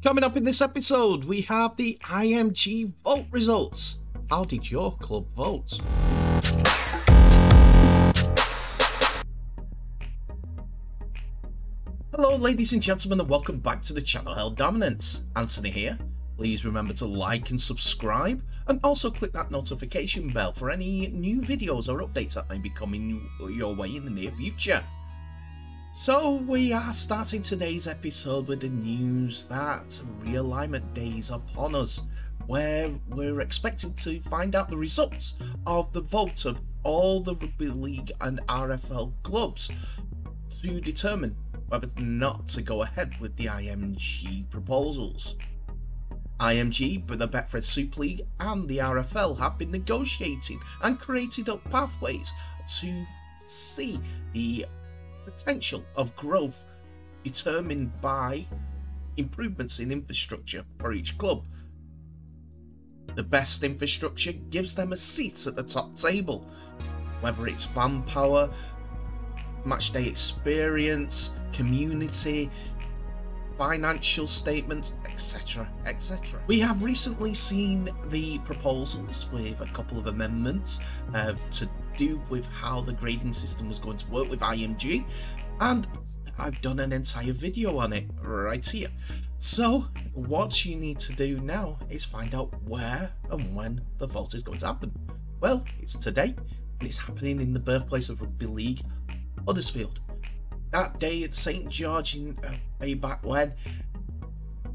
Coming up in this episode, we have the IMG vote results. How did your club vote? Hello ladies and gentlemen, and welcome back to the channel Held Dominance. Anthony here. Please remember to like and subscribe, and also click that notification bell for any new videos or updates that may be coming your way in the near future. So we are starting today's episode with the news that realignment day is upon us, where we're expected to find out the results of the vote of all the Rugby League and RFL clubs to determine whether or not to go ahead with the IMG proposals. IMG, the Betfred Super League and the RFL have been negotiating and created up pathways to see the potential of growth determined by improvements in infrastructure for each club. The best infrastructure gives them a seat at the top table, whether it's fan power, matchday experience, community, financial statements, etc, etc. We have recently seen the proposals with a couple of amendments to do with how the grading system was going to work with IMG, and I've done an entire video on it right here. So what you need to do now is find out where and when the vote is going to happen. Well, it's today, and it's happening in the birthplace of Rugby League, Huddersfield. That day at St George way back when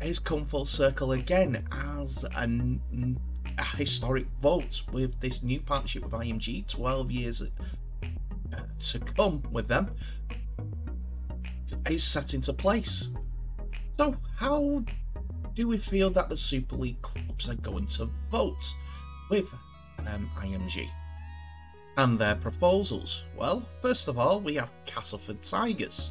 has come full circle again as a historic vote with this new partnership with IMG, 12 years to come with them, is set into place. So how do we feel that the Super League clubs are going to vote with IMG and their proposals? Well, first of all, we have Castleford Tigers.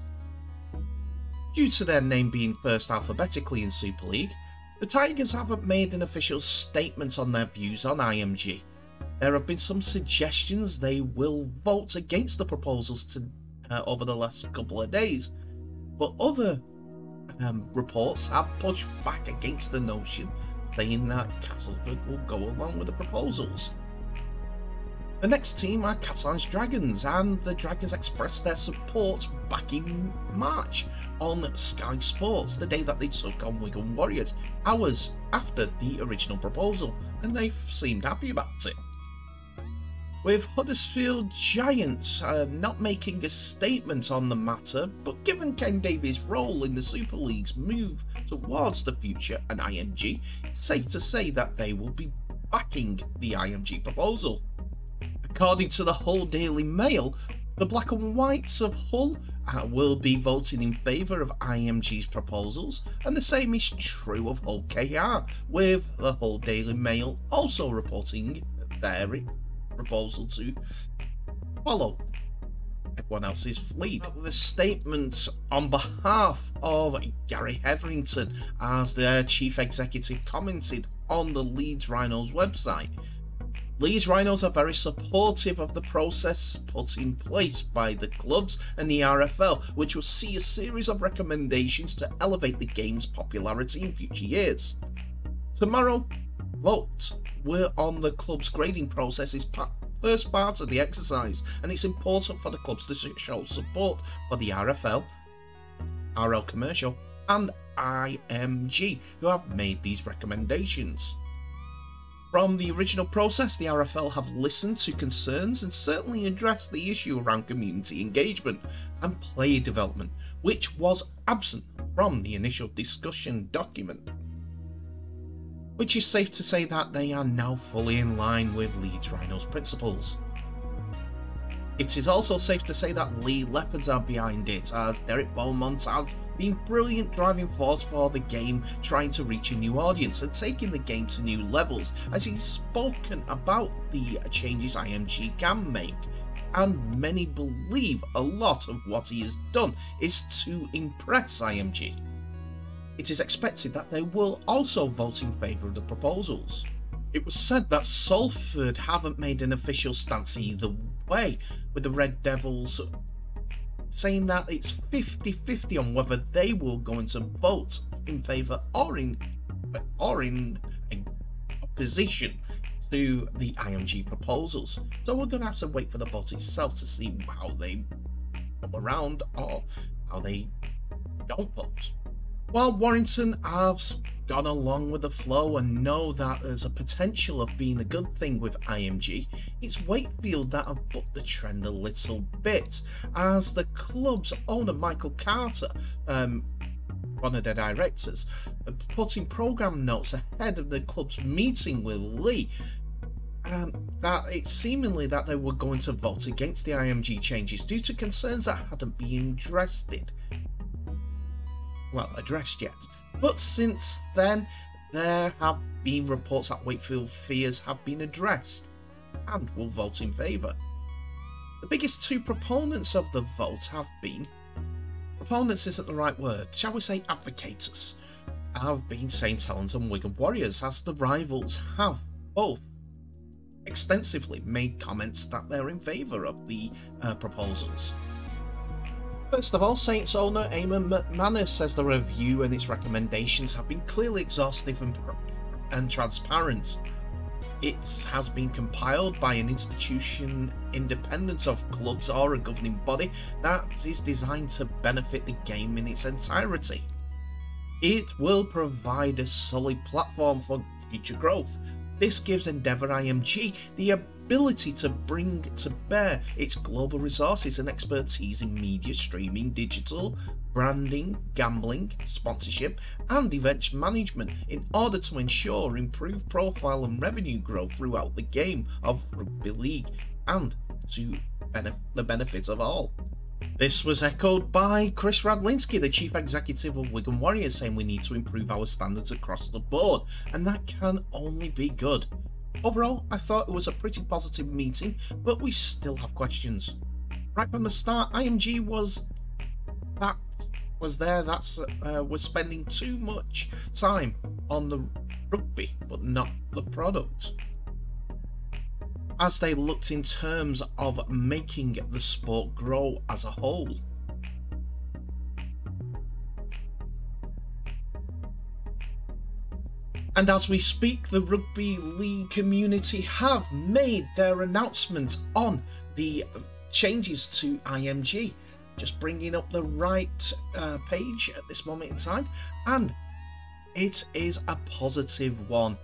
Due to their name being first alphabetically in Super League, the Tigers haven't made an official statement on their views on IMG. There have been some suggestions they will vote against the proposals over the last couple of days, but other reports have pushed back against the notion, saying that Castleford will go along with the proposals. The next team are Catalan's Dragons, and the Dragons expressed their support back in March on Sky Sports, the day that they took on Wigan Warriors, hours after the original proposal, and they seemed happy about it. With Huddersfield Giants not making a statement on the matter, but given Ken Davies' role in the Super League's move towards the future and IMG, it's safe to say that they will be backing the IMG proposal. According to the Hull Daily Mail, the Black and Whites of Hull will be voting in favour of IMG's proposals, and the same is true of Hull KR, with the Hull Daily Mail also reporting their proposal to follow everyone else's lead. With a statement on behalf of Gary Hetherington, as their chief executive commented on the Leeds Rhinos website. Leeds Rhinos are very supportive of the process put in place by the clubs and the RFL, which will see a series of recommendations to elevate the game's popularity in future years. Tomorrow, vote on the club's grading process is first part of the exercise, and it's important for the clubs to show support for the RFL, RL Commercial and IMG, who have made these recommendations. From the original process, the RFL have listened to concerns and certainly addressed the issue around community engagement and player development, which was absent from the initial discussion document. Which is safe to say that they are now fully in line with Leeds Rhinos' principles. It is also safe to say that Lee Leopards are behind it, as Derek Beaumont has been a brilliant driving force for the game, trying to reach a new audience and taking the game to new levels, as he's spoken about the changes IMG can make, and many believe a lot of what he has done is to impress IMG. It is expected that they will also vote in favour of the proposals. It was said that Salford haven't made an official stance either way, with the Red Devils saying that it's 50-50 on whether they will go into vote in favour or in opposition to the IMG proposals. So we're going to have to wait for the vote itself to see how they come around or how they don't vote. While Warrington have gone along with the flow and know that there's a potential of being a good thing with IMG, it's Wakefield that have bucked the trend a little bit, as the club's owner Michael Carter, one of their directors, putting programme notes ahead of the club's meeting with Lee, that it's seemingly that they were going to vote against the IMG changes due to concerns that hadn't been addressed yet. But since then, there have been reports that Wakefield fears have been addressed and will vote in favour. The biggest two proponents of the vote have been, proponents isn't the right word, shall we say advocates, have been St Helens and Wigan Warriors, as the rivals have both extensively made comments that they're in favour of the proposals. First of all, Saints owner Eamon McManus says the review and its recommendations have been clearly exhaustive and transparent. It has been compiled by an institution independent of clubs or a governing body that is designed to benefit the game in its entirety. It will provide a solid platform for future growth. This gives Endeavour IMG the ability to bring to bear its global resources and expertise in media streaming, digital, branding, gambling, sponsorship and events management in order to ensure improved profile and revenue growth throughout the game of rugby league and to the benefit of all. This was echoed by Chris Radlinski, the chief executive of Wigan Warriors, saying we need to improve our standards across the board, and that can only be good. Overall, I thought it was a pretty positive meeting, but we still have questions. Right from the start, IMG was spending too much time on the rugby, but not the product, as they looked in terms of making the sport grow as a whole. And as we speak, the rugby league community have made their announcement on the changes to IMG. Just bringing up the right page at this moment in time, and it is a positive one,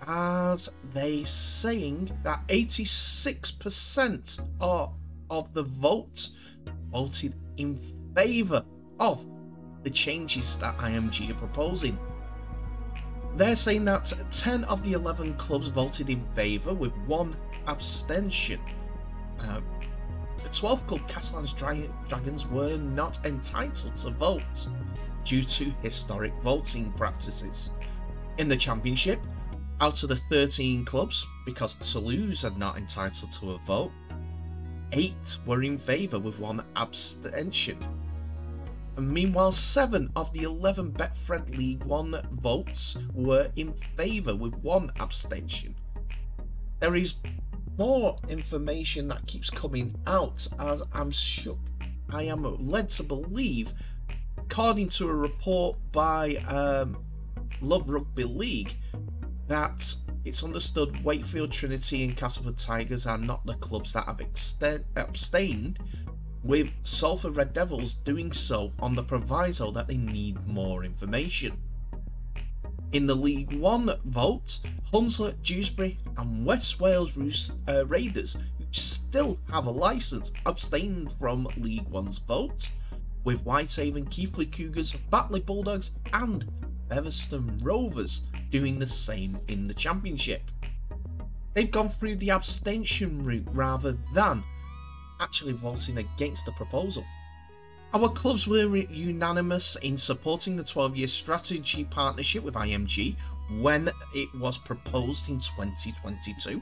as they saying that 86% of the vote voted in favour of the changes that IMG are proposing. They're saying that 10 of the 11 clubs voted in favour with one abstention. The 12th club, Castellan's Dragons, were not entitled to vote due to historic voting practices. In the Championship, out of the 13 clubs, because Toulouse are not entitled to a vote, 8 were in favour with one abstention. And meanwhile, 7 of the 11 Betfred League One votes were in favour with one abstention. There is more information that keeps coming out, as I am led to believe, according to a report by Love Rugby League, that it's understood Wakefield, Trinity and Castleford Tigers are not the clubs that have abstained, with Salford Red Devils doing so on the proviso that they need more information. In the League One vote, Hunslet, Dewsbury and West Wales Raiders, who still have a licence, abstained from League One's vote, with Whitehaven, Keighley Cougars, Batley Bulldogs and Featherstone Rovers doing the same in the Championship. They've gone through the abstention route rather than actually voting against the proposal. Our clubs were unanimous in supporting the 12-year strategy partnership with IMG when it was proposed in 2022,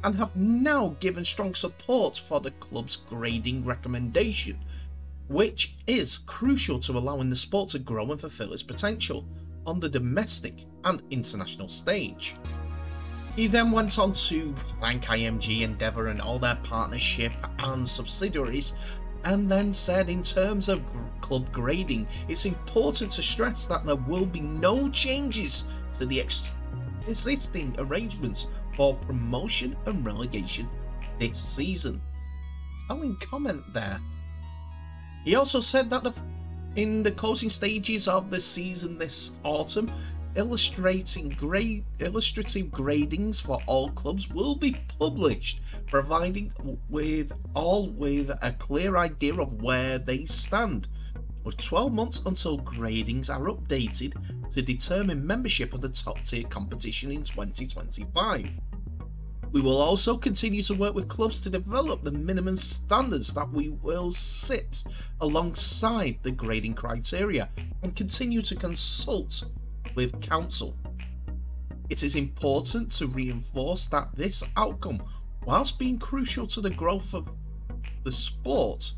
and have now given strong support for the club's grading recommendation, which is crucial to allowing the sport to grow and fulfill its potential on the domestic and international stage. He then went on to thank IMG, Endeavour and all their partnership and subsidiaries and then said, in terms of club grading, it's important to stress that there will be no changes to the existing arrangements for promotion and relegation this season. Telling comment there. He also said that in the closing stages of the season this autumn, illustrative gradings for all clubs will be published, providing with a clear idea of where they stand, with 12 months until gradings are updated to determine membership of the top tier competition in 2025. We will also continue to work with clubs to develop the minimum standards that we will sit alongside the grading criteria and continue to consult with council. It is important to reinforce that this outcome, whilst being crucial to the growth of the sport,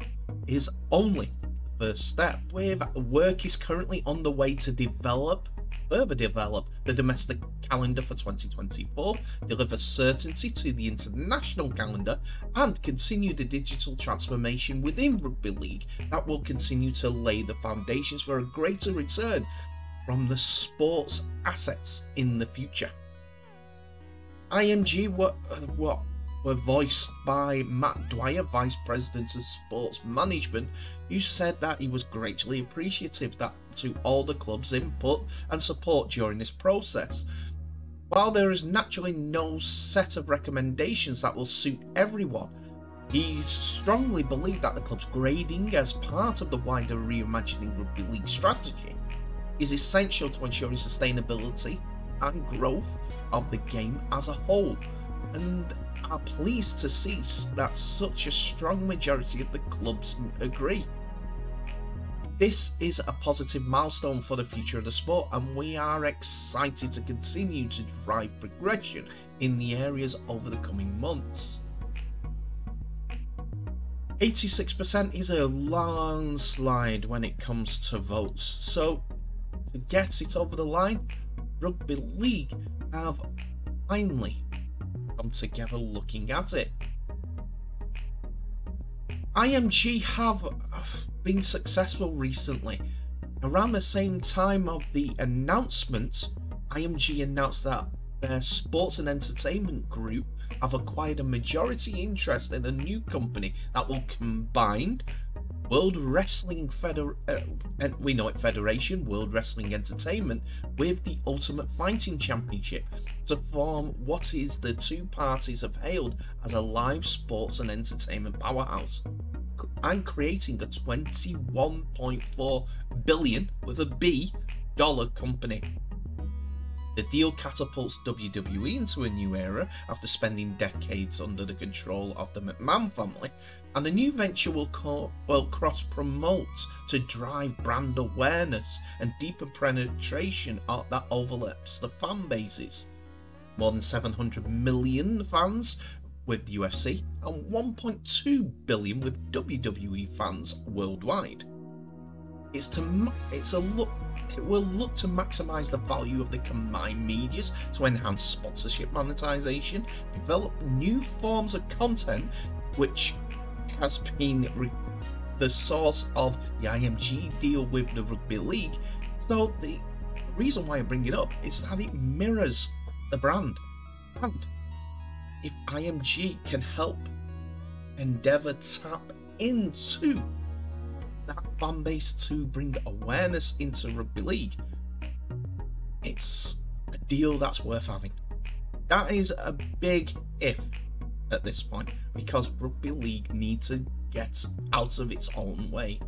is only the first step. Work is currently underway to further develop the domestic calendar for 2024, deliver certainty to the international calendar, and continue the digital transformation within Rugby League that will continue to lay the foundations for a greater return from the sports assets in the future. IMG were voiced by Matt Dwyer, Vice President of Sports Management, who said that he was greatly appreciative to all the club's input and support during this process. While there is naturally no set of recommendations that will suit everyone, he strongly believed that the club's grading as part of the wider reimagining Rugby League strategy is essential to ensuring sustainability and growth of the game as a whole, and are pleased to see that such a strong majority of the clubs agree. This is a positive milestone for the future of the sport, and we are excited to continue to drive progression in the areas over the coming months. 86% is a landslide when it comes to votes, so to get it over the line, Rugby League have finally come together looking at it. IMG have been successful recently. Around the same time of the announcement, IMG announced that their sports and entertainment group have acquired a majority interest in a new company that will combine World Wrestling Federation, World Wrestling Entertainment, with the Ultimate Fighting Championship to form what is the two parties have hailed as a live sports and entertainment powerhouse, and creating a $21.4 billion with a B dollar company. The deal catapults WWE into a new era after spending decades under the control of the McMahon family, and the new venture will cross-promote to drive brand awareness and deeper penetration that overlaps the fan bases. More than 700 million fans with the UFC and 1.2 billion with WWE fans worldwide. It will look to maximise the value of the combined medias to enhance sponsorship monetization, develop new forms of content, which has been the source of the IMG deal with the Rugby League. So the reason why I bring it up is that it mirrors the brand, and if IMG can help endeavour tap into that fan base to bring awareness into Rugby League, it's a deal that's worth having. That is a big if at this point, because Rugby League needs to get out of its own way.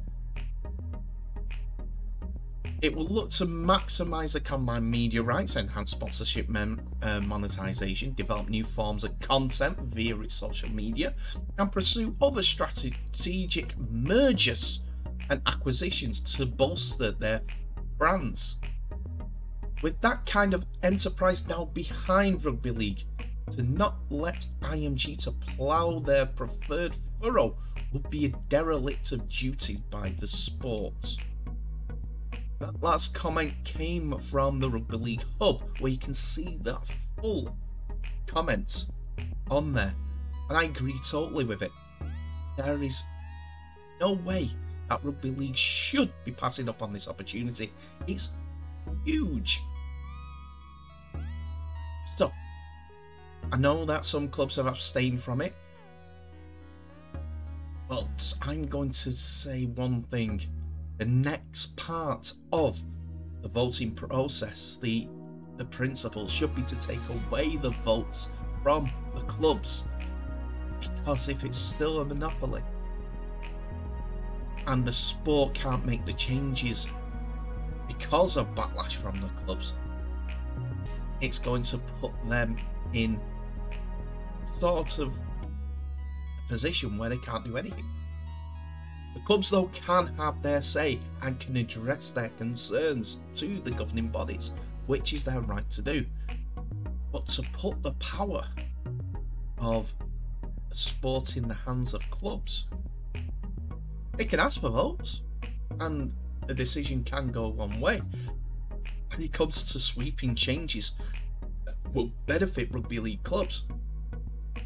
It will look to maximise the combined media rights, enhance sponsorship monetization, develop new forms of content via its social media, and pursue other strategic mergers and acquisitions to bolster their brands. With that kind of enterprise now behind Rugby League, to not let IMG to plough their preferred furrow would be a derelict of duty by the sport. That last comment came from the Rugby League Hub, where you can see that full comment on there, and I agree totally with it. There is no way that rugby league should be passing up on this opportunity. It's huge. So, I know that some clubs have abstained from it, but I'm going to say one thing. The next part of the voting process, the principle, should be to take away the votes from the clubs. Because if it's still a monopoly and the sport can't make the changes because of backlash from the clubs, it's going to put them in sort of a position where they can't do anything. The clubs, though, can have their say and can address their concerns to the governing bodies, which is their right to do. But to put the power of sport in the hands of clubs, they can ask for votes, and the decision can go one way. When it comes to sweeping changes that will benefit rugby league clubs,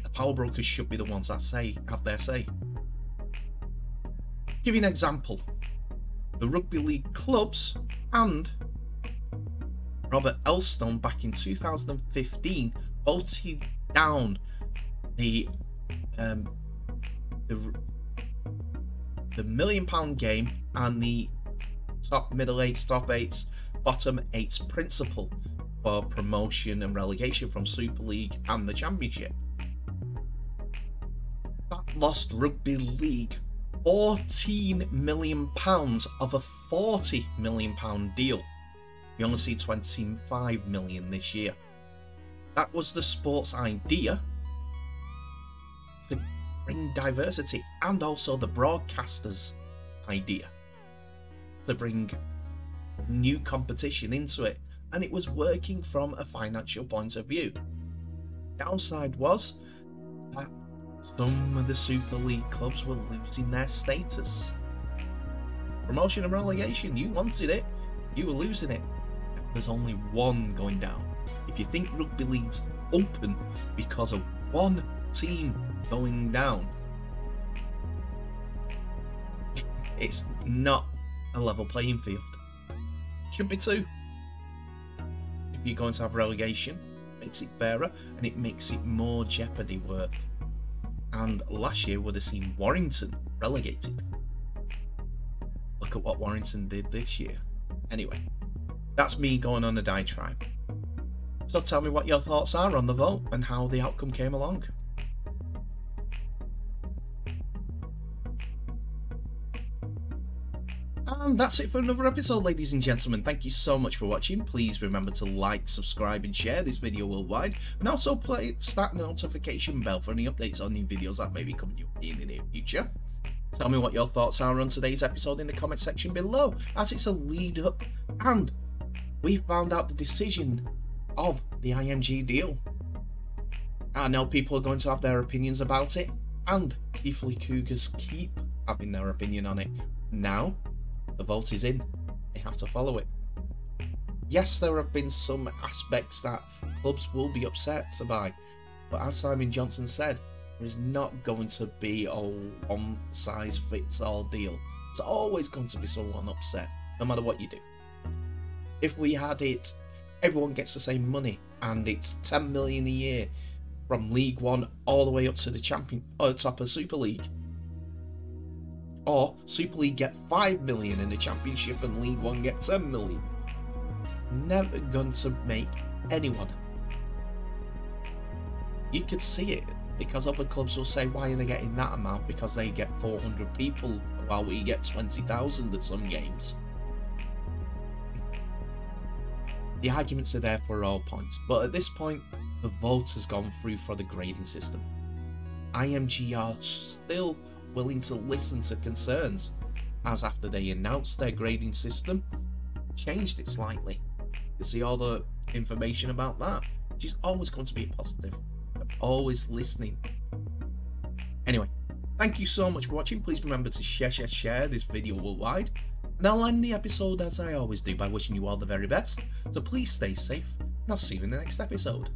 the power brokers should be the ones that have their say. Give you an example. The rugby league clubs and Robert Elstone back in 2015 voted down the £1 million game and the top middle eights, top eights, bottom eights principle for promotion and relegation from Super League and the Championship. That lost rugby league £14 million of a £40 million deal. You only see 25 million this year. That was the sport's idea to bring diversity, and also the broadcasters' idea to bring new competition into it, and it was working from a financial point of view. Downside was that some of the Super League clubs were losing their status. Promotion and relegation, you wanted it, you were losing it. There's only one going down. If you think rugby league's open because of one team going down, it's not a level playing field. Should be two. If you're going to have relegation, it makes it fairer and it makes it more jeopardy worth. And last year would have seen Warrington relegated. Look at what Warrington did this year. Anyway, that's me going on a diatribe. So tell me what your thoughts are on the vote and how the outcome came along. And that's it for another episode, ladies and gentlemen. Thank you so much for watching. Please remember to like, subscribe and share this video worldwide, and also press that notification bell for any updates on new videos that may be coming your way in the near future. Tell me what your thoughts are on today's episode in the comment section below, as it's a lead up and we found out the decision of the Img deal. I know people are going to have their opinions about it, and Keighley Cougars keep having their opinion on it. Now the vote is in, they have to follow it. Yes, there have been some aspects that clubs will be upset by, but as Simon Johnson said, there is not going to be a one-size-fits-all deal. There's always going to be someone upset, no matter what you do. If we had it, everyone gets the same money, and it's 10 million a year from League One all the way up to the top of Super League. Or Super League get 5 million in the Championship and League One get 10 million. Never going to make anyone. You could see it, because other clubs will say, why are they getting that amount? Because they get 400 people while we get 20,000 at some games. The arguments are there for all points, but at this point, the vote has gone through for the grading system. Img are still willing to listen to concerns, as after they announced their grading system, changed it slightly. You see all the information about that, which is always going to be a positive. They're always listening. Anyway, thank you so much for watching. Please remember to share this video worldwide. And I'll end the episode as I always do by wishing you all the very best. So please stay safe, and I'll see you in the next episode.